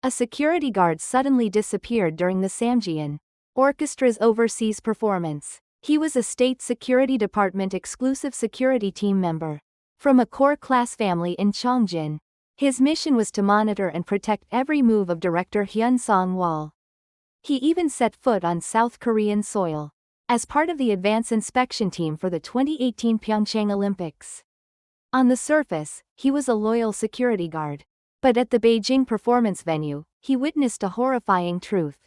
A security guard suddenly disappeared during the Samjiyon Orchestra's overseas performance. He was a State Security Department exclusive security team member from a core-class family in Chongjin. His mission was to monitor and protect every move of director Hyun Song-wol. He even set foot on South Korean soil as part of the advance inspection team for the 2018 Pyeongchang Olympics. On the surface, he was a loyal security guard. But at the Beijing performance venue, he witnessed a horrifying truth.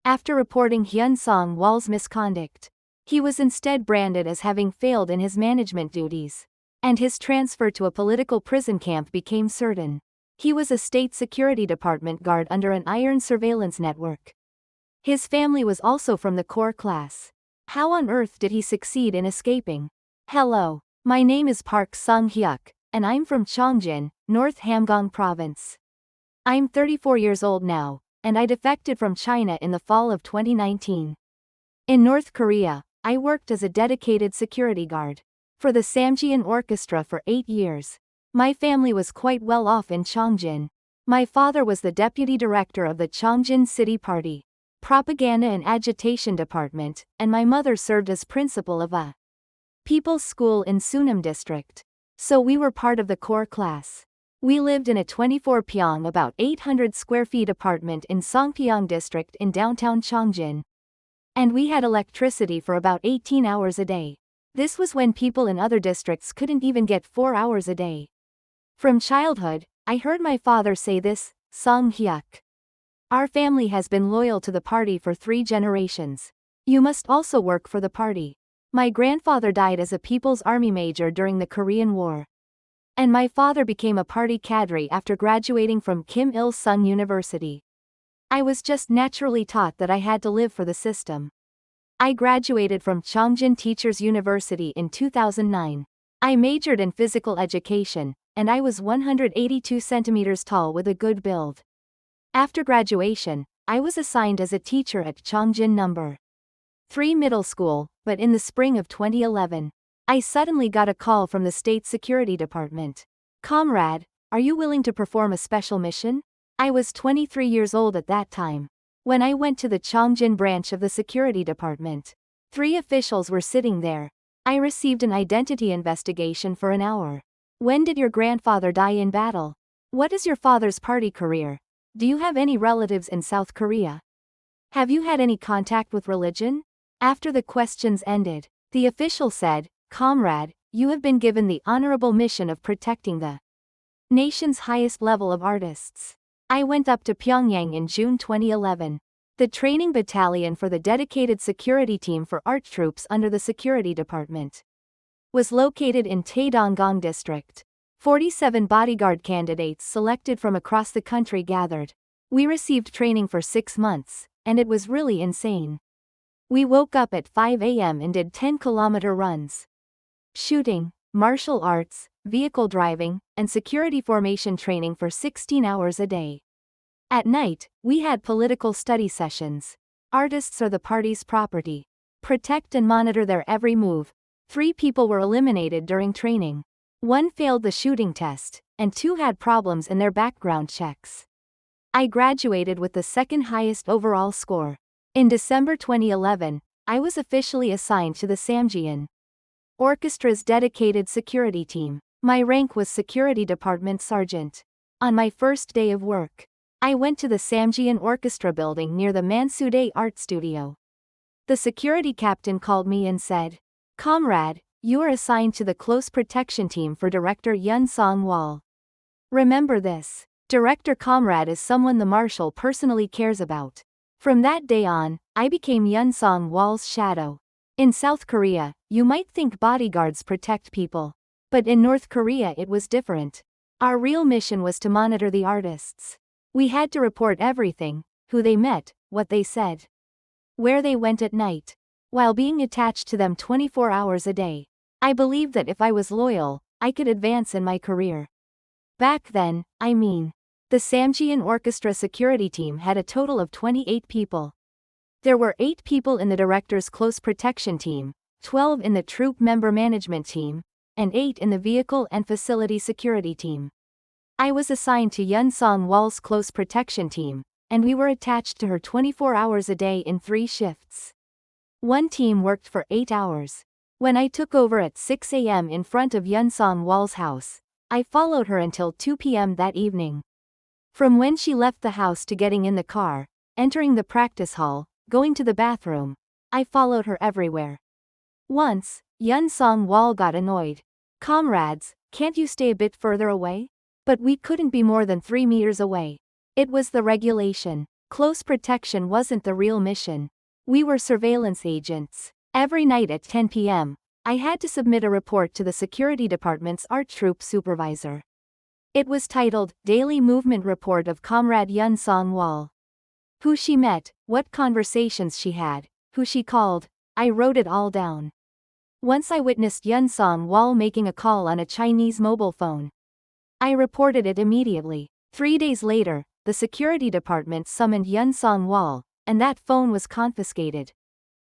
After reporting Hyun Song-wol's misconduct, he was instead branded as having failed in his management duties, and his transfer to a political prison camp became certain. He was a State Security Department guard under an iron surveillance network. His family was also from the core class. How on earth did he succeed in escaping? Hello, my name is Park Sung-hyuk, and I'm from Chongjin, North Hamgyong Province. I'm 34 years old now, and I defected from China in the fall of 2019. In North Korea, I worked as a dedicated security guard for the Samjiyon Orchestra for 8 years. My family was quite well off in Chongjin. My father was the deputy director of the Chongjin City Party Propaganda and Agitation Department, and my mother served as principal of a people's school in Sunam District. So we were part of the core class. We lived in a 24 pyong about 800 square feet apartment in Songpyeong District in downtown Chongjin. And we had electricity for about 18 hours a day. This was when people in other districts couldn't even get 4 hours a day. From childhood, I heard my father say this, Sung-hyuk. Our family has been loyal to the party for 3 generations. You must also work for the party. My grandfather died as a People's Army major during the Korean War. And my father became a party cadre after graduating from Kim Il-sung University. I was just naturally taught that I had to live for the system. I graduated from Chongjin Teachers University in 2009. I majored in physical education, and I was 182 centimeters tall with a good build. After graduation, I was assigned as a teacher at Chongjin No. 3 Middle School, but in the spring of 2011, I suddenly got a call from the State Security Department. Comrade, are you willing to perform a special mission? I was 23 years old at that time. When I went to the Chongjin branch of the Security Department, 3 officials were sitting there. I received an identity investigation for an hour. When did your grandfather die in battle? What is your father's party career? Do you have any relatives in South Korea? Have you had any contact with religion? After the questions ended, the official said, Comrade, you have been given the honorable mission of protecting the nation's highest level of artists. I went up to Pyongyang in June 2011. The training battalion for the dedicated security team for art troops under the Security Department was located in Taedonggang District. 47 bodyguard candidates selected from across the country gathered. We received training for 6 months, and it was really insane. We woke up at 5 a.m. and did 10-kilometer runs. Shooting, martial arts, vehicle driving, and security formation training for 16 hours a day. At night, we had political study sessions. Artists are the party's property. Protect and monitor their every move. 3 people were eliminated during training. 1 failed the shooting test, and 2 had problems in their background checks. I graduated with the 2nd highest overall score. In December 2011, I was officially assigned to the Samjiyon Orchestra's dedicated security team. My rank was Security Department Sergeant. On my first day of work, I went to the Samjiyon Orchestra building near the Mansudae Art Studio. The security captain called me and said, Comrade, you are assigned to the close protection team for director Hyun Song-wol. Remember this. Director Comrade is someone the marshal personally cares about. From that day on, I became Hyun Song-wol's shadow. In South Korea, you might think bodyguards protect people. But in North Korea it was different. Our real mission was to monitor the artists. We had to report everything, who they met, what they said, where they went at night, while being attached to them 24 hours a day. I believed that if I was loyal, I could advance in my career. Back then, the Samjiyon Orchestra security team had a total of 28 people. There were 8 people in the director's close protection team, 12 in the troop member management team, and 8 in the vehicle and facility security team. I was assigned to Hyun Song-wol's close protection team, and we were attached to her 24 hours a day in 3 shifts. One team worked for 8 hours. When I took over at 6 a.m. in front of Hyun Song-wol's house, I followed her until 2 p.m. that evening. From when she left the house to getting in the car, entering the practice hall, going to the bathroom, I followed her everywhere. Once, Hyun Song-wol got annoyed. "Comrades, can't you stay a bit further away?" But we couldn't be more than 3 meters away. It was the regulation. Close protection wasn't the real mission. We were surveillance agents. Every night at 10 p.m., I had to submit a report to the security department's art troop supervisor. It was titled, Daily Movement Report of Comrade Hyun Song-wol. Who she met, what conversations she had, who she called, I wrote it all down. Once I witnessed Hyun Song-wol making a call on a Chinese mobile phone. I reported it immediately. 3 days later, the security department summoned Hyun Song-wol, and that phone was confiscated.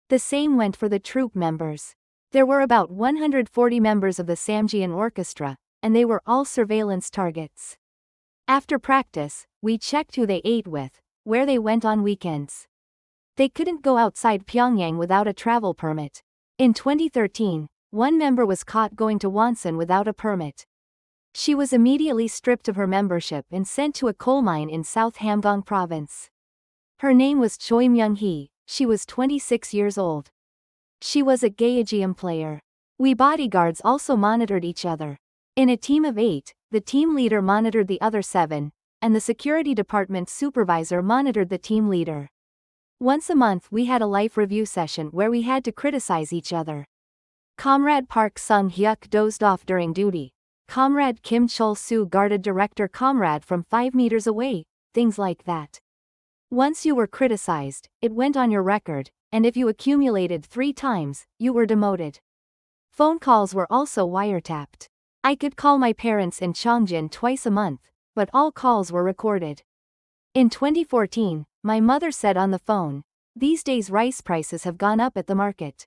The same went for the troop members. There were about 140 members of the Samjiyon Orchestra, and they were all surveillance targets. After practice, we checked who they ate with, where they went on weekends. They couldn't go outside Pyongyang without a travel permit. In 2013, one member was caught going to Wonsan without a permit. She was immediately stripped of her membership and sent to a coal mine in South Hamgyong province. Her name was Choi Myung-hee. She was 26 years old. She was a Gacheon player. We bodyguards also monitored each other. In a team of 8, the team leader monitored the other 7, and the security department supervisor monitored the team leader. Once a month we had a life review session where we had to criticize each other. Comrade Park Sung-hyuk dozed off during duty. Comrade Kim Chol-soo guarded director comrade from 5 meters away, things like that. Once you were criticized, it went on your record, and if you accumulated 3 times, you were demoted. Phone calls were also wiretapped. I could call my parents in Cheongjin twice a month, but all calls were recorded. In 2014, my mother said on the phone, "These days rice prices have gone up at the market."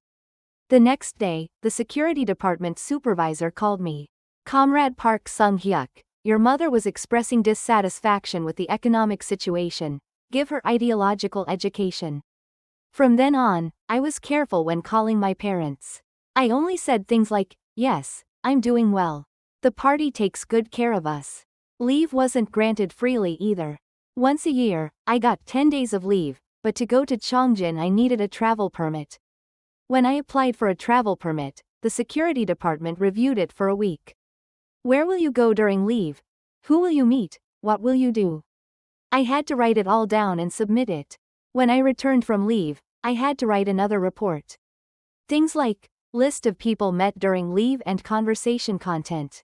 The next day, the security department supervisor called me. "Comrade Park Sung-hyuk, your mother was expressing dissatisfaction with the economic situation. Give her ideological education." From then on, I was careful when calling my parents. I only said things like, "Yes, I'm doing well. The party takes good care of us." Leave wasn't granted freely either. Once a year, I got 10 days of leave, but to go to Cheongjin I needed a travel permit. When I applied for a travel permit, the security department reviewed it for a week. "Where will you go during leave? Who will you meet? What will you do?" I had to write it all down and submit it. When I returned from leave, I had to write another report. Things like, list of people met during leave and conversation content.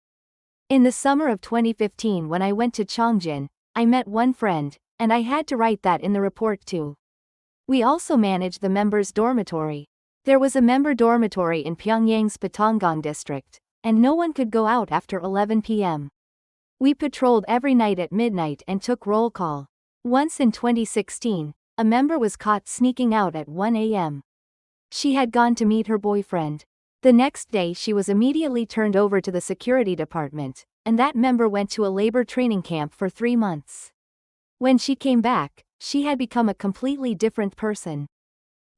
In the summer of 2015 when I went to Cheongjin, I met one friend, and I had to write that in the report too. We also managed the members' dormitory. There was a member dormitory in Pyongyang's Patonggong district, and no one could go out after 11 p.m. We patrolled every night at midnight and took roll call. Once in 2016, a member was caught sneaking out at 1 a.m. She had gone to meet her boyfriend. The next day she was immediately turned over to the security department, and that member went to a labor training camp for 3 months. When she came back, she had become a completely different person.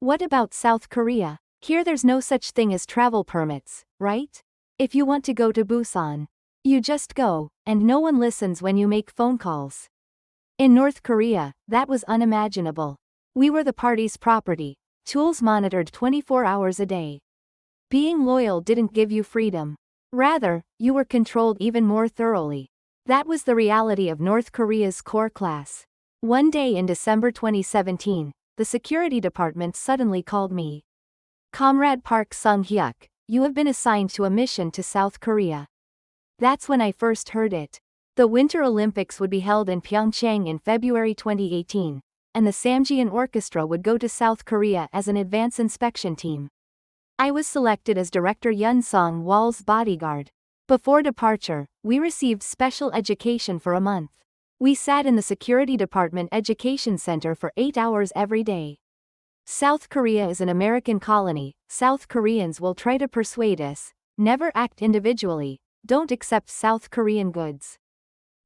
What about South Korea? Here there's no such thing as travel permits, right? If you want to go to Busan, you just go, and no one listens when you make phone calls. In North Korea, that was unimaginable. We were the party's property, tools monitored 24 hours a day. Being loyal didn't give you freedom. Rather, you were controlled even more thoroughly. That was the reality of North Korea's core class. One day in December 2017, the security department suddenly called me. "Comrade Park Sung-hyuk, you have been assigned to a mission to South Korea." That's when I first heard it. The Winter Olympics would be held in Pyeongchang in February 2018, and the Samjiyon Orchestra would go to South Korea as an advance inspection team. I was selected as director Hyun Song-wol's bodyguard. Before departure, we received special education for a month. We sat in the Security Department Education Center for 8 hours every day. South Korea is an American colony. South Koreans will try to persuade us, never act individually, don't accept South Korean goods.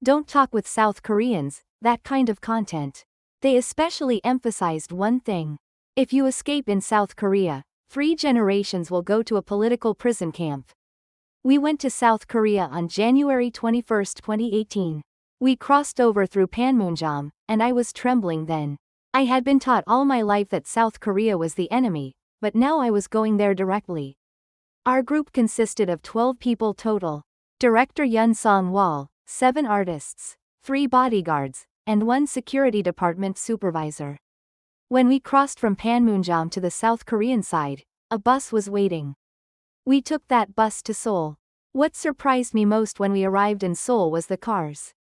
Don't talk with South Koreans, that kind of content. They especially emphasized one thing. If you escape in South Korea, 3 generations will go to a political prison camp. We went to South Korea on January 21, 2018. We crossed over through Panmunjom, and I was trembling then. I had been taught all my life that South Korea was the enemy, but now I was going there directly. Our group consisted of 12 people total. Director Hyun Song-wol, 7 artists, 3 bodyguards, and 1 security department supervisor. When we crossed from Panmunjom to the South Korean side, a bus was waiting. We took that bus to Seoul. What surprised me most when we arrived in Seoul was the cars.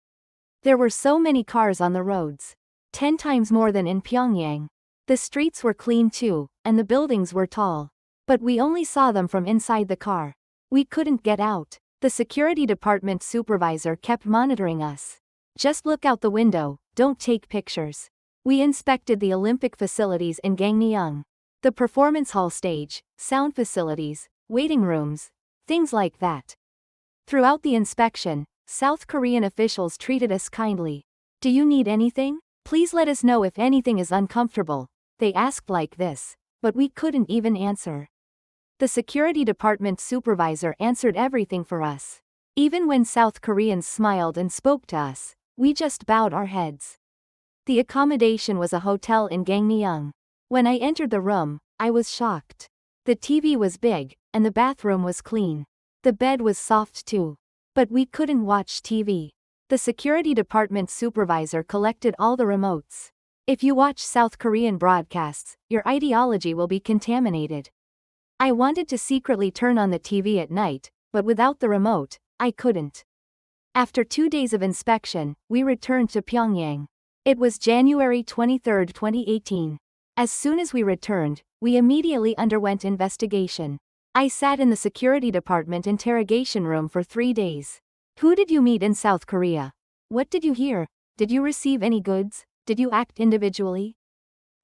There were so many cars on the roads. 10 times more than in Pyongyang. The streets were clean too, and the buildings were tall. But we only saw them from inside the car. We couldn't get out. The security department supervisor kept monitoring us. Just look out the window, don't take pictures. We inspected the Olympic facilities in Gangneung. The performance hall stage, sound facilities, waiting rooms, things like that. Throughout the inspection, South Korean officials treated us kindly. Do you need anything? Please let us know if anything is uncomfortable. They asked like this, but we couldn't even answer. The security department supervisor answered everything for us. Even when South Koreans smiled and spoke to us, we just bowed our heads. The accommodation was a hotel in Gangneung. When I entered the room, I was shocked. The TV was big, and the bathroom was clean. The bed was soft too. But we couldn't watch TV. The security department supervisor collected all the remotes. If you watch South Korean broadcasts, your ideology will be contaminated. I wanted to secretly turn on the TV at night, but without the remote, I couldn't. After 2 days of inspection, we returned to Pyongyang. It was January 23, 2018. As soon as we returned, we immediately underwent investigation. I sat in the security department interrogation room for 3 days. Who did you meet in South Korea? What did you hear? Did you receive any goods? Did you act individually?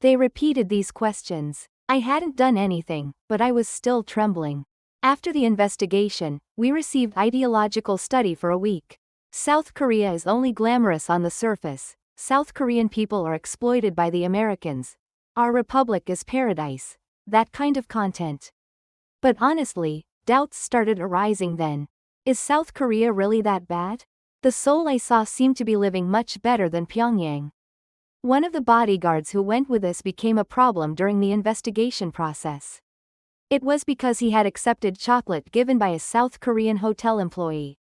They repeated these questions. I hadn't done anything, but I was still trembling. After the investigation, we received ideological study for a week. South Korea is only glamorous on the surface. South Korean people are exploited by the Americans. Our republic is paradise. That kind of content. But honestly, doubts started arising then. Is South Korea really that bad? The Seoul I saw seemed to be living much better than Pyongyang. One of the bodyguards who went with us became a problem during the investigation process. It was because he had accepted chocolate given by a South Korean hotel employee.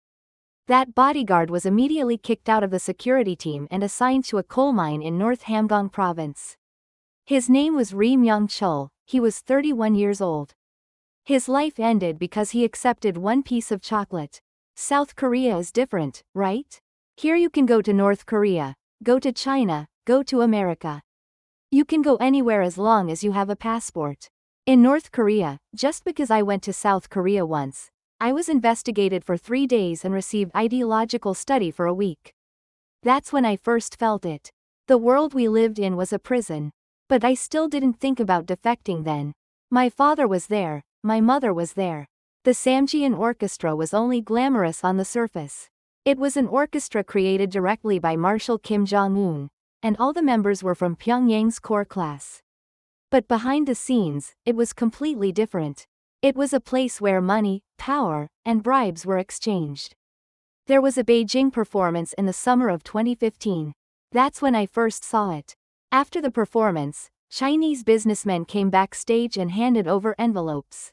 That bodyguard was immediately kicked out of the security team and assigned to a coal mine in North Hamgyong province. His name was Ri Myung-chul, he was 31 years old. His life ended because he accepted one piece of chocolate. South Korea is different, right? Here you can go to North Korea, go to China, go to America. You can go anywhere as long as you have a passport. In North Korea, just because I went to South Korea once, I was investigated for 3 days and received ideological study for a week. That's when I first felt it. The world we lived in was a prison. But I still didn't think about defecting then. My father was there, my mother was there. The Samjiyon Orchestra was only glamorous on the surface. It was an orchestra created directly by Marshal Kim Jong-un, and all the members were from Pyongyang's core class. But behind the scenes, it was completely different. It was a place where money, power, and bribes were exchanged. There was a Beijing performance in the summer of 2015. That's when I first saw it. After the performance, Chinese businessmen came backstage and handed over envelopes.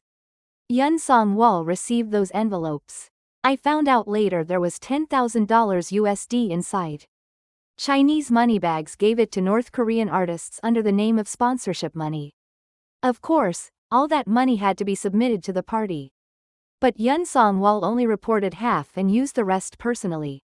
Hyun Song-wol received those envelopes. I found out later there was $10,000 USD inside. Chinese moneybags gave it to North Korean artists under the name of sponsorship money. Of course, all that money had to be submitted to the party. But Hyun Song-wol only reported half and used the rest personally.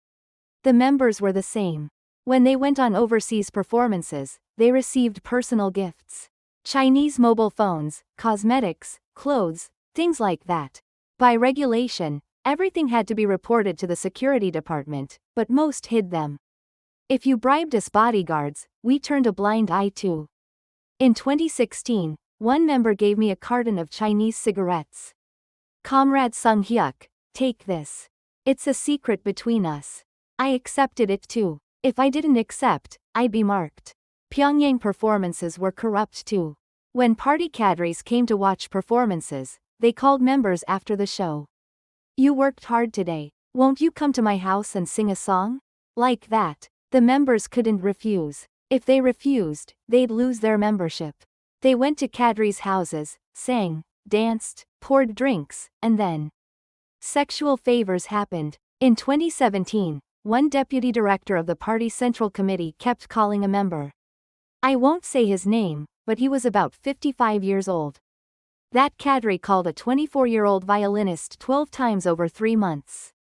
The members were the same. When they went on overseas performances, they received personal gifts. Chinese mobile phones, cosmetics, clothes, things like that. By regulation, everything had to be reported to the security department, but most hid them. If you bribed us bodyguards, we turned a blind eye too. In 2016, one member gave me a carton of Chinese cigarettes. Comrade Sung Hyuk, take this. It's a secret between us. I accepted it too. If I didn't accept, I'd be marked. Pyongyang performances were corrupt too. When party cadres came to watch performances, they called members after the show. You worked hard today. Won't you come to my house and sing a song? Like that. The members couldn't refuse. If they refused, they'd lose their membership. They went to cadres' houses, sang, danced, poured drinks, and then sexual favors happened. In 2017, one deputy director of the party central committee kept calling a member. I won't say his name, but he was about 55 years old. That cadre called a 24-year-old violinist 12 times over 3 months.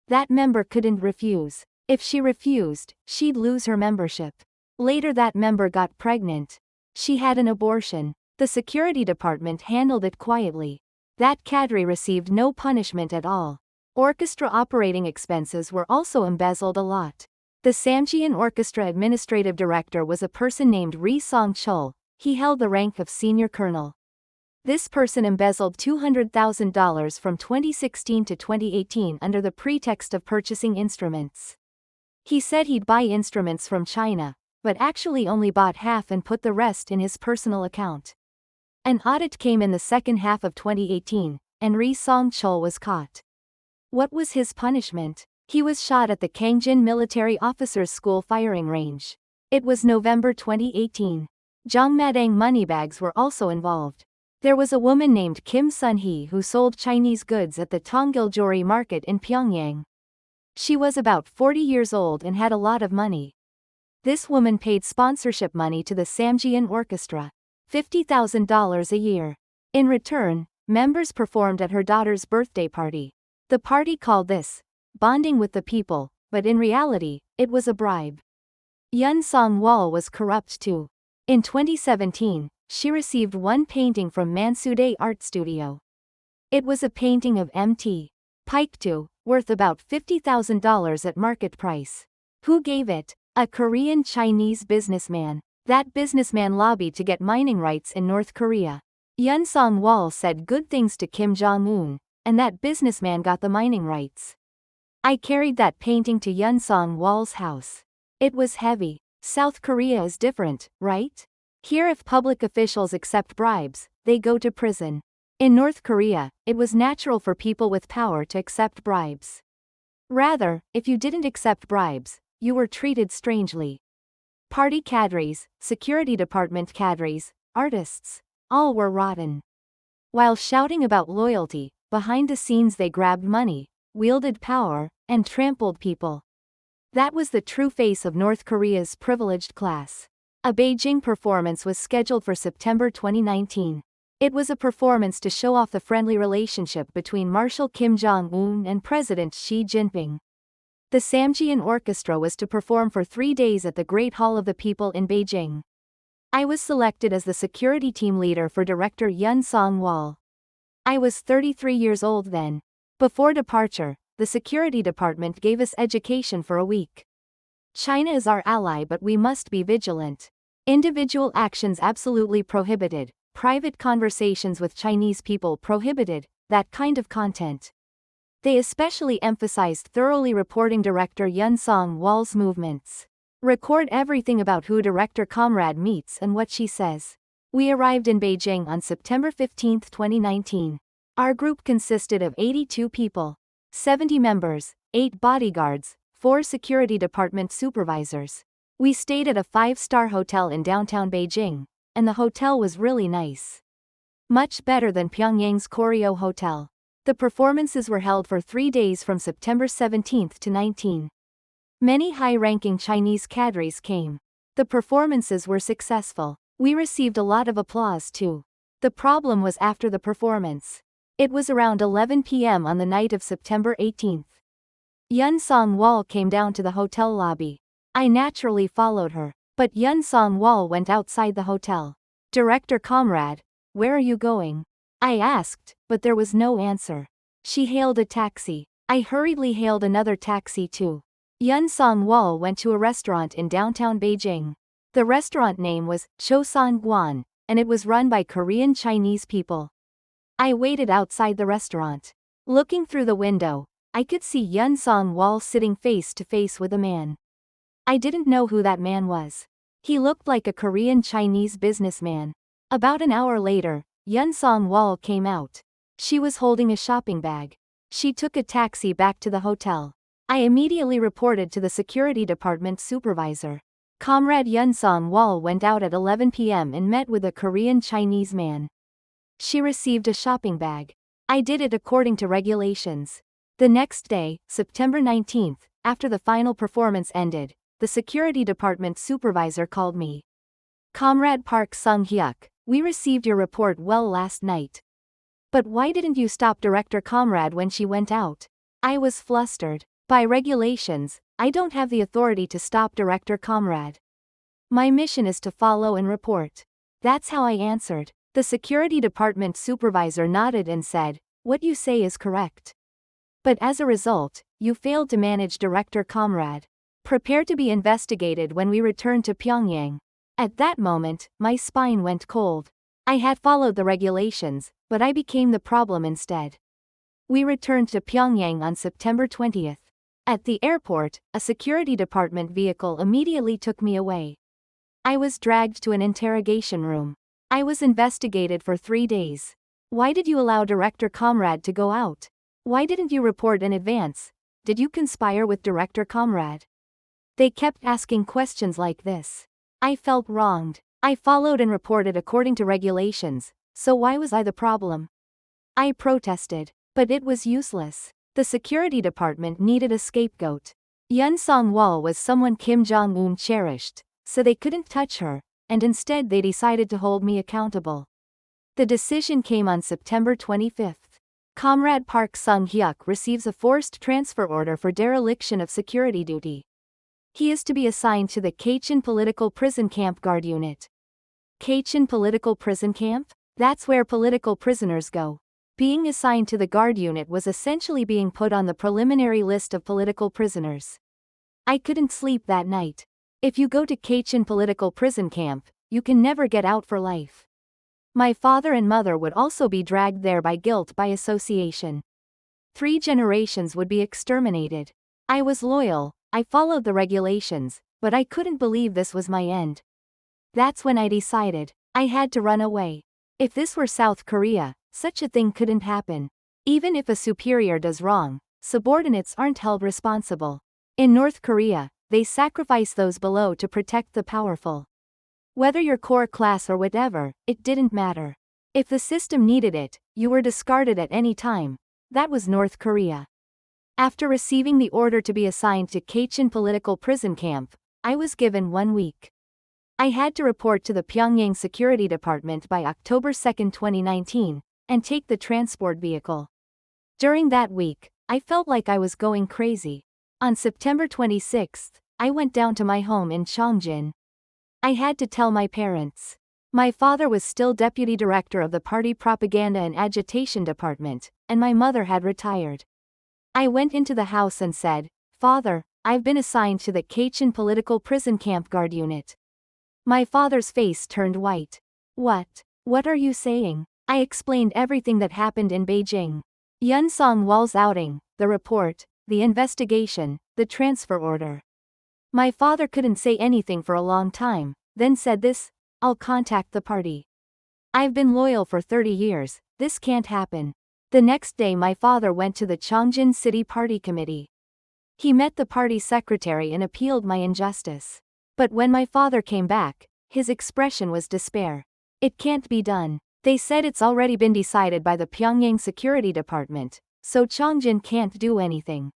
That member couldn't refuse. If she refused, she'd lose her membership. Later that member got pregnant. She had an abortion. The security department handled it quietly. That cadre received no punishment at all. Orchestra operating expenses were also embezzled a lot. The Samjiyon Orchestra administrative director was a person named Hyun Song-wol. He held the rank of senior colonel. This person embezzled $200,000 from 2016 to 2018 under the pretext of purchasing instruments. He said he'd buy instruments from China, but actually only bought half and put the rest in his personal account. An audit came in the second half of 2018, and Hyun Song-wol was caught. What was his punishment? He was shot at the Kangjin Military Officers School firing range. It was November 2018. Jongmadang moneybags were also involved. There was a woman named Kim Sun-hee who sold Chinese goods at the Tonggiljeori market in Pyongyang. She was about 40 years old and had a lot of money. This woman paid sponsorship money to the Samjiyon Orchestra, $50,000 a year. In return, members performed at her daughter's birthday party. The party called this bonding with the people, but in reality, it was a bribe. Hyun Song-wol was corrupt too. In 2017, she received one painting from Mansudae Art Studio. It was a painting of Mt. Paektu, worth about $50,000 at market price. Who gave it? A Korean-Chinese businessman. That businessman lobbied to get mining rights in North Korea. Hyun Song-wol said good things to Kim Jong-un, and that businessman got the mining rights. I carried that painting to Hyun Song-wol's house. It was heavy. South Korea is different, right? Here if public officials accept bribes, they go to prison. In North Korea, it was natural for people with power to accept bribes. Rather, if you didn't accept bribes, you were treated strangely. Party cadres, security department cadres, artists, all were rotten. While shouting about loyalty, behind the scenes they grabbed money, wielded power, and trampled people. That was the true face of North Korea's privileged class. A Beijing performance was scheduled for September 2019. It was a performance to show off the friendly relationship between Marshal Kim Jong-un and President Xi Jinping. The Samjiyon Orchestra was to perform for 3 days at the Great Hall of the People in Beijing. I was selected as the security team leader for director Hyun Song-wol. I was 33 years old then. Before departure, the security department gave us education for a week. China is our ally, but we must be vigilant. Individual actions absolutely prohibited, private conversations with Chinese people prohibited, that kind of content. They especially emphasized thoroughly reporting director Hyun Song-wol's movements. Record everything about who director comrade meets and what she says. We arrived in Beijing on September 15, 2019. Our group consisted of 82 people. 70 members, 8 bodyguards, 4 security department supervisors. We stayed at a 5-star hotel in downtown Beijing, and the hotel was really nice. Much better than Pyongyang's Koryo Hotel. The performances were held for 3 days from September 17 to 19. Many high-ranking Chinese cadres came. The performances were successful. We received a lot of applause too. The problem was after the performance. It was around 11 p.m. on the night of September 18. Hyun Song-wol came down to the hotel lobby. I naturally followed her, but Hyun Song-wol went outside the hotel. Director comrade, where are you going? I asked, but there was no answer. She hailed a taxi. I hurriedly hailed another taxi too. Hyun Song-wol went to a restaurant in downtown Beijing. The restaurant name was Chosan Guan, and it was run by Korean Chinese people. I waited outside the restaurant. Looking through the window, I could see Hyun Song-wol sitting face to face with a man. I didn't know who that man was. He looked like a Korean Chinese businessman. About an hour later, Hyun Song-wol came out. She was holding a shopping bag. She took a taxi back to the hotel. I immediately reported to the security department supervisor. Comrade Hyun Song-wol went out at 11 p.m. and met with a Korean Chinese man. She received a shopping bag. I did it according to regulations. The next day, September 19th, after the final performance ended, the security department supervisor called me. Comrade Park Sung-hyuk, we received your report well last night. But why didn't you stop Director Comrade when she went out? I was flustered. By regulations, I don't have the authority to stop Director Comrade. My mission is to follow and report. That's how I answered. The security department supervisor nodded and said, what you say is correct. But as a result, you failed to manage Director Comrade. Prepare to be investigated when we return to Pyongyang. At that moment, my spine went cold. I had followed the regulations, but I became the problem instead. We returned to Pyongyang on September 20th. At the airport, a security department vehicle immediately took me away. I was dragged to an interrogation room. I was investigated for 3 days. Why did you allow Director Comrade to go out? Why didn't you report in advance? Did you conspire with Director Comrade? They kept asking questions like this. I felt wronged. I followed and reported according to regulations, so why was I the problem? I protested, but it was useless. The security department needed a scapegoat. Hyun Song-wol was someone Kim Jong-un cherished, so they couldn't touch her, and instead they decided to hold me accountable. The decision came on September 25th. Comrade Park Sung-hyuk receives a forced transfer order for dereliction of security duty. He is to be assigned to the Gacheon Political Prison Camp Guard Unit. Gacheon Political Prison Camp? That's where political prisoners go. Being assigned to the guard unit was essentially being put on the preliminary list of political prisoners. I couldn't sleep that night. If you go to Gacheon Political Prison Camp, you can never get out for life. My father and mother would also be dragged there by guilt by association. 3 generations would be exterminated. I was loyal, I followed the regulations, but I couldn't believe this was my end. That's when I decided, I had to run away. If this were South Korea, such a thing couldn't happen. Even if a superior does wrong, subordinates aren't held responsible. In North Korea, they sacrifice those below to protect the powerful. Whether you're core class or whatever, it didn't matter. If the system needed it, you were discarded at any time. That was North Korea. After receiving the order to be assigned to Gacheon Political Prison Camp, I was given 1 week. I had to report to the Pyongyang Security Department by October 2, 2019, and take the transport vehicle. During that week, I felt like I was going crazy. On September 26th, I went down to my home in Cheongjin. I had to tell my parents. My father was still deputy director of the party propaganda and agitation department, and my mother had retired. I went into the house and said, "Father, I've been assigned to the Gacheon Political Prison Camp Guard Unit." My father's face turned white. What are you saying? I explained everything that happened in Beijing. Hyun Song-wol's outing, the report, the investigation, the transfer order. My father couldn't say anything for a long time, then said this, "I'll contact the party. I've been loyal for 30 years, this can't happen." The next day my father went to the Cheongjin City Party Committee. He met the party secretary and appealed my injustice. But when my father came back, his expression was despair. It can't be done. They said it's already been decided by the Pyongyang Security Department, so Cheongjin can't do anything.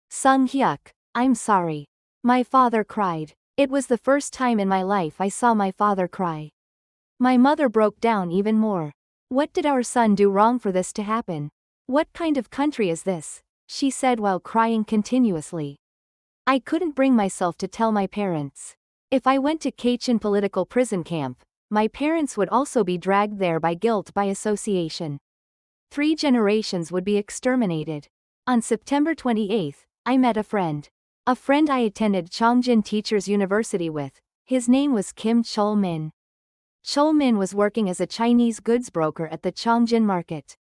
Sung-hyuk, I'm sorry. My father cried. It was the first time in my life I saw my father cry. My mother broke down even more. What did our son do wrong for this to happen? What kind of country is this? She said while crying continuously. I couldn't bring myself to tell my parents. If I went to Gacheon Political Prison Camp, my parents would also be dragged there by guilt by association. 3 generations would be exterminated. On September 28th, I met a friend. A friend I attended Cheongjin Teachers University with. His name was Kim Chol-min. Chol-min was working as a Chinese goods broker at the Cheongjin market.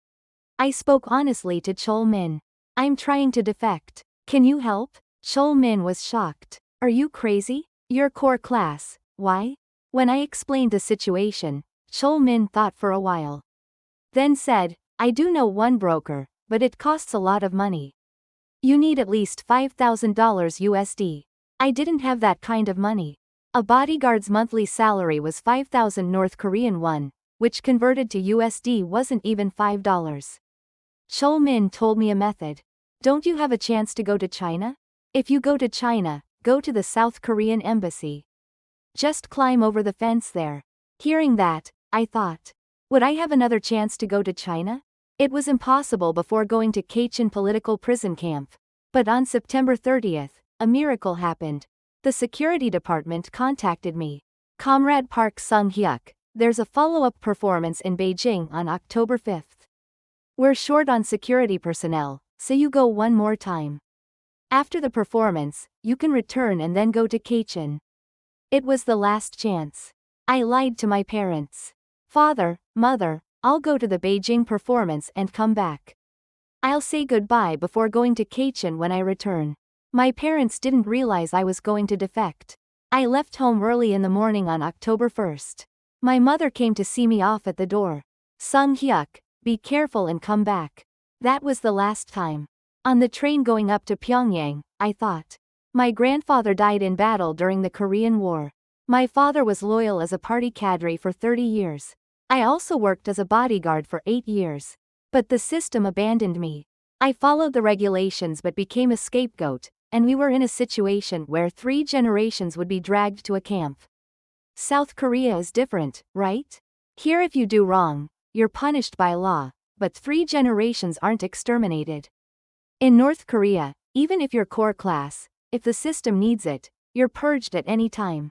I spoke honestly to Chol-min. I'm trying to defect. Can you help? Chol-min was shocked. Are you crazy? You're core class, why? When I explained the situation, Chol-min thought for a while. Then said, I do know one broker, but it costs a lot of money. You need at least $5,000 USD. I didn't have that kind of money. A bodyguard's monthly salary was 5,000 North Korean won, which converted to USD wasn't even $5. Chol-min told me a method. Don't you have a chance to go to China? If you go to China, go to the South Korean embassy. Just climb over the fence there. Hearing that, I thought, would I have another chance to go to China? It was impossible before going to Gacheon Political Prison camp. But on September 30th, a miracle happened. The security department contacted me. Comrade Park Sung-hyuk, there's a follow-up performance in Beijing on October 5th. We're short on security personnel, so you go one more time. After the performance, you can return and then go to Gacheon. It was the last chance. I lied to my parents. Father, mother, I'll go to the Beijing performance and come back. I'll say goodbye before going to Gacheon when I return. My parents didn't realize I was going to defect. I left home early in the morning on October 1st. My mother came to see me off at the door. Sung-hyuk, be careful and come back. That was the last time. On the train going up to Pyongyang, I thought. My grandfather died in battle during the Korean War. My father was loyal as a party cadre for 30 years. I also worked as a bodyguard for 8 years. But the system abandoned me. I followed the regulations but became a scapegoat, and we were in a situation where 3 generations would be dragged to a camp. South Korea is different, right? Here if you do wrong, you're punished by law, but 3 generations aren't exterminated. In North Korea, even if you're core class, if the system needs it, you're purged at any time.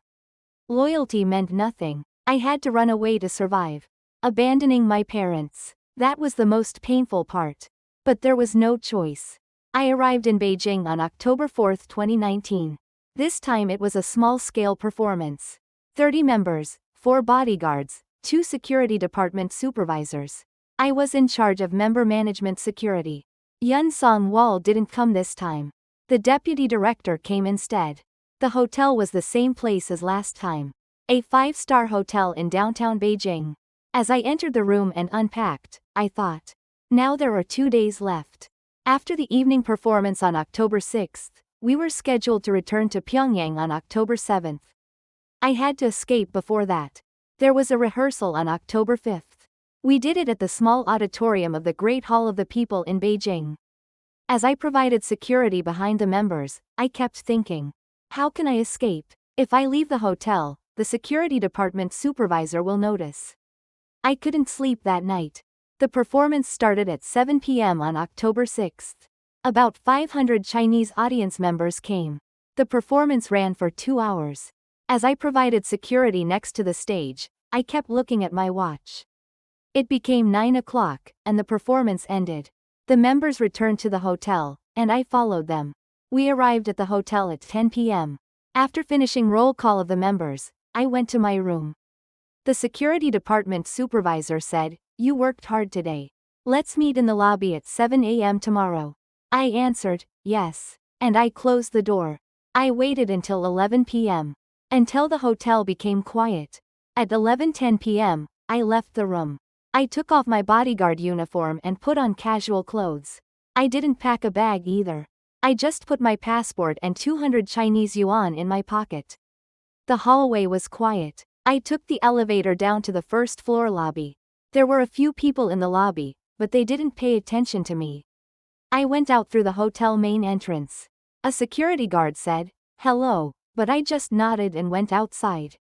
Loyalty meant nothing. I had to run away to survive. Abandoning my parents. That was the most painful part. But there was no choice. I arrived in Beijing on October 4, 2019. This time it was a small-scale performance. 30 members, 4 bodyguards, 2 security department supervisors. I was in charge of member management security. Hyun Song-wol didn't come this time. The deputy director came instead. The hotel was the same place as last time. A 5-star hotel in downtown Beijing. As I entered the room and unpacked, I thought, now there are 2 days left. After the evening performance on October 6th, we were scheduled to return to Pyongyang on October 7th. I had to escape before that. There was a rehearsal on October 5th. We did it at the small auditorium of the Great Hall of the People in Beijing. As I provided security behind the members, I kept thinking, how can I escape? If I leave the hotel, the security department supervisor will notice. I couldn't sleep that night. The performance started at 7 p.m. on October 6th. About 500 Chinese audience members came. The performance ran for 2 hours. As I provided security next to the stage, I kept looking at my watch. It became 9 o'clock, and the performance ended. The members returned to the hotel, and I followed them. We arrived at the hotel at 10 p.m. After finishing roll call of the members, I went to my room. The security department supervisor said, you worked hard today. Let's meet in the lobby at 7 a.m. tomorrow. I answered, yes. And I closed the door. I waited until 11 p.m. Until the hotel became quiet. At 11:10 p.m., I left the room. I took off my bodyguard uniform and put on casual clothes. I didn't pack a bag either. I just put my passport and 200 Chinese yuan in my pocket. The hallway was quiet. I took the elevator down to the first floor lobby. There were a few people in the lobby, but they didn't pay attention to me. I went out through the hotel main entrance. A security guard said, hello, but I just nodded and went outside.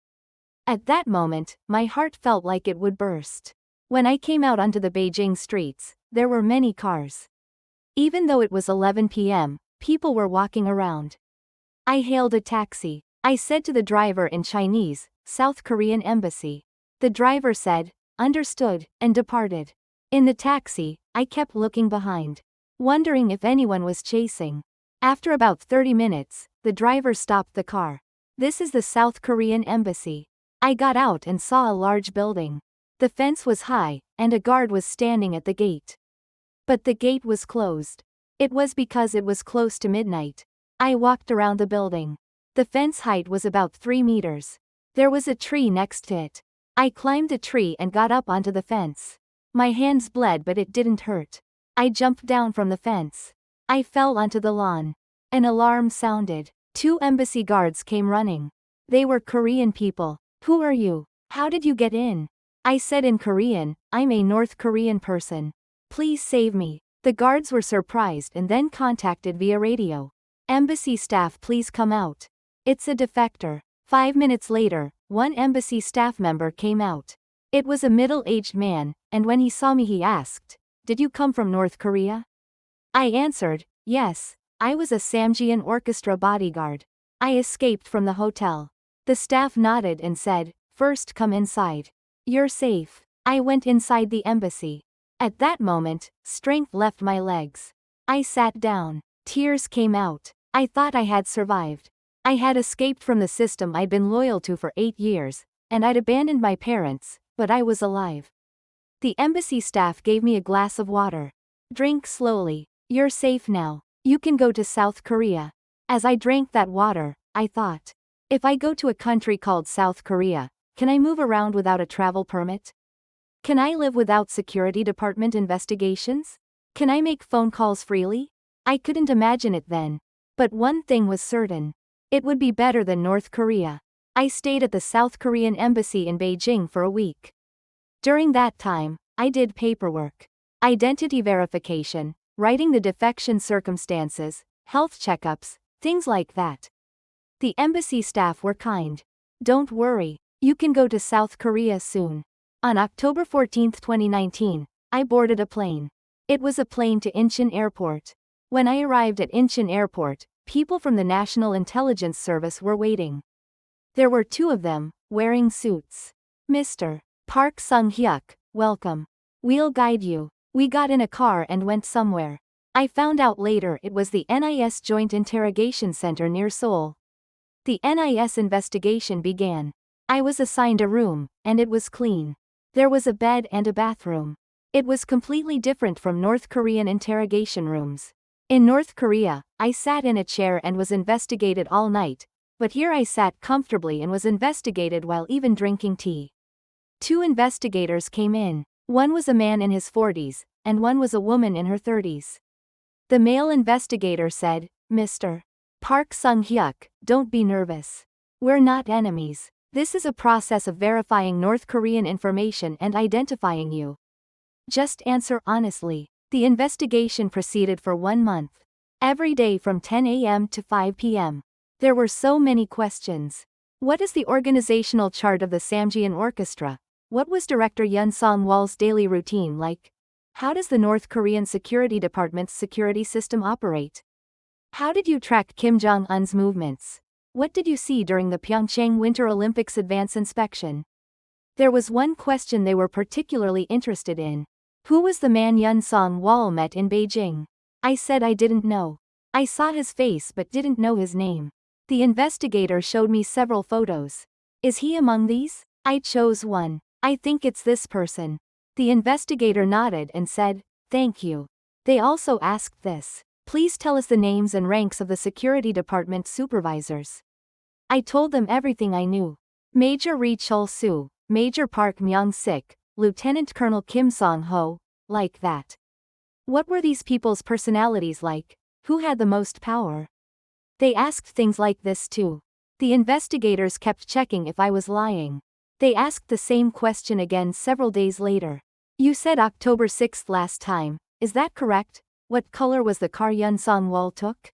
At that moment, my heart felt like it would burst. When I came out onto the Beijing streets, there were many cars. Even though it was 11 p.m., people were walking around. I hailed a taxi. I said to the driver in Chinese, South Korean embassy. The driver said, understood, and departed. In the taxi, I kept looking behind, wondering if anyone was chasing. After about 30 minutes, the driver stopped the car. This is the South Korean embassy. I got out and saw a large building. The fence was high, and a guard was standing at the gate. But the gate was closed. It was because it was close to midnight. I walked around the building. The fence height was about 3 meters. There was a tree next to it. I climbed the tree and got up onto the fence. My hands bled but it didn't hurt. I jumped down from the fence. I fell onto the lawn. An alarm sounded. 2 embassy guards came running. They were Korean people. Who are you? How did you get in? I said in Korean, I'm a North Korean person. Please save me. The guards were surprised and then contacted via radio. Embassy staff, please come out. It's a defector. 5 minutes later, one embassy staff member came out. It was a middle-aged man, and when he saw me he asked, "Did you come from North Korea?" I answered, "Yes, I was a Samjiyon Orchestra bodyguard. I escaped from the hotel." The staff nodded and said, "First come inside. You're safe." I went inside the embassy. At that moment, strength left my legs. I sat down. Tears came out. I thought I had survived. I had escaped from the system I'd been loyal to for 8 years, and I'd abandoned my parents, but I was alive. The embassy staff gave me a glass of water. "Drink slowly. You're safe now. You can go to South Korea." As I drank that water, I thought, if I go to a country called South Korea, can I move around without a travel permit? Can I live without Security Department investigations? Can I make phone calls freely? I couldn't imagine it then. But one thing was certain. It would be better than North Korea. I stayed at the South Korean embassy in Beijing for a week. During that time, I did paperwork, identity verification, writing the defection circumstances, health checkups, things like that. The embassy staff were kind. "Don't worry, you can go to South Korea soon." On October 14, 2019, I boarded a plane. It was a plane to Incheon Airport. When I arrived at Incheon Airport, people from the National Intelligence Service were waiting. There were 2 of them, wearing suits. "Mr. Park Sung-hyuk, welcome. We'll guide you." We got in a car and went somewhere. I found out later it was the NIS Joint Interrogation Center near Seoul. The NIS investigation began. I was assigned a room, and it was clean. There was a bed and a bathroom. It was completely different from North Korean interrogation rooms. In North Korea, I sat in a chair and was investigated all night, but here I sat comfortably and was investigated while even drinking tea. 2 investigators came in. One was a man in his 40s, and one was a woman in her 30s. The male investigator said, "Mr. Park Sung-hyuk, don't be nervous. We're not enemies. This is a process of verifying North Korean information and identifying you. Just answer honestly." The investigation proceeded for 1 month. Every day from 10 a.m. to 5 p.m. There were so many questions. What is the organizational chart of the Samjiyon Orchestra? What was Director Hyun Song-wol's daily routine like? How does the North Korean Security Department's security system operate? How did you track Kim Jong-un's movements? What did you see during the Pyeongchang Winter Olympics advance inspection? There was one question they were particularly interested in. Who was the man Hyun Song-wol met in Beijing? I said I didn't know. I saw his face but didn't know his name. The investigator showed me several photos. "Is he among these?" I chose one. "I think it's this person." The investigator nodded and said, "Thank you." They also asked this. "Please tell us the names and ranks of the Security Department supervisors." I told them everything I knew. Major Ri Chul-soo, Major Park Myung-sik, Lieutenant Colonel Kim Song-ho, like that. What were these people's personalities like? Who had the most power? They asked things like this too. The investigators kept checking if I was lying. They asked the same question again several days later. "You said October 6th last time, is that correct? What color was the car Hyun Song-wol took?"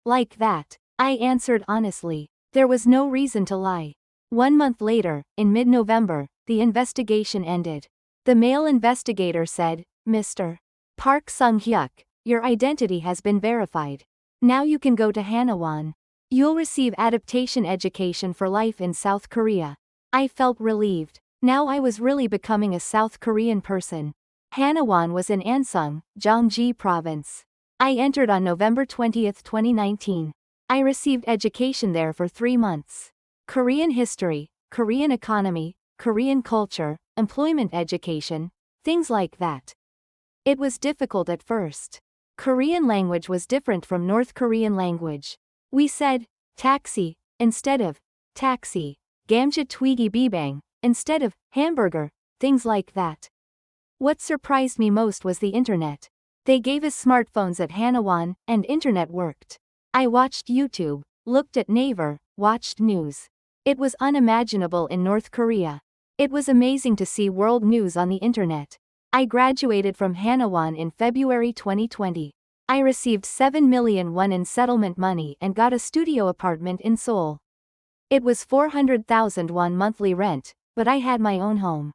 Like that. I answered honestly. There was no reason to lie. 1 month later, in mid-November, the investigation ended. The male investigator said, "Mr. Park Sung-hyuk, your identity has been verified. Now you can go to Hanawon. You'll receive adaptation education for life in South Korea." I felt relieved. Now I was really becoming a South Korean person. Hanawon was in Ansung, Gyeonggi Province. I entered on November 20, 2019. I received education there for 3 months. Korean history, Korean economy, Korean culture, employment education, things like that. It was difficult at first. Korean language was different from North Korean language. We said, taxi, instead of, taxi, gamja twigi bibang, instead of, hamburger, things like that. What surprised me most was the internet. They gave us smartphones at Hanawan, and internet worked. I watched YouTube, looked at Naver, watched news. It was unimaginable in North Korea. It was amazing to see world news on the internet. I graduated from Hanawan in February 2020. I received 7 million won in settlement money and got a studio apartment in Seoul. It was 400,000 won monthly rent, but I had my own home.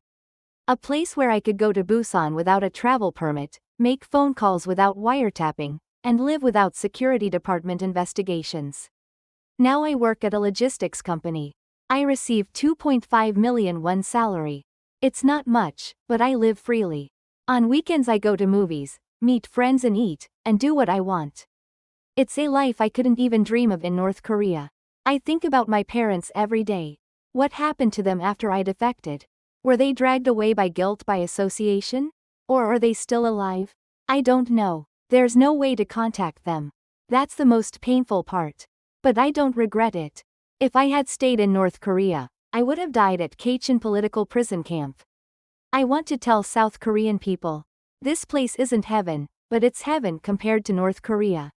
A place where I could go to Busan without a travel permit, make phone calls without wiretapping, and live without security department investigations. Now I work at a logistics company. I receive 2.5 million won salary. It's not much, but I live freely. On weekends I go to movies, meet friends and eat, and do what I want. It's a life I couldn't even dream of in North Korea. I think about my parents every day. What happened to them after I defected? Were they dragged away by guilt by association? Or are they still alive? I don't know. There's no way to contact them. That's the most painful part. But I don't regret it. If I had stayed in North Korea, I would have died at Gacheon Political Prison camp. I want to tell South Korean people, this place isn't heaven, but it's heaven compared to North Korea.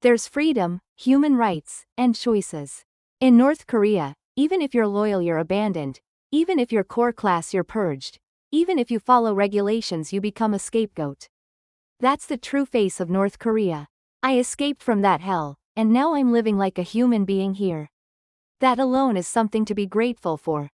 There's freedom, human rights, and choices. In North Korea, even if you're loyal you're abandoned, even if you're core class you're purged, even if you follow regulations you become a scapegoat. That's the true face of North Korea. I escaped from that hell, and now I'm living like a human being here. That alone is something to be grateful for.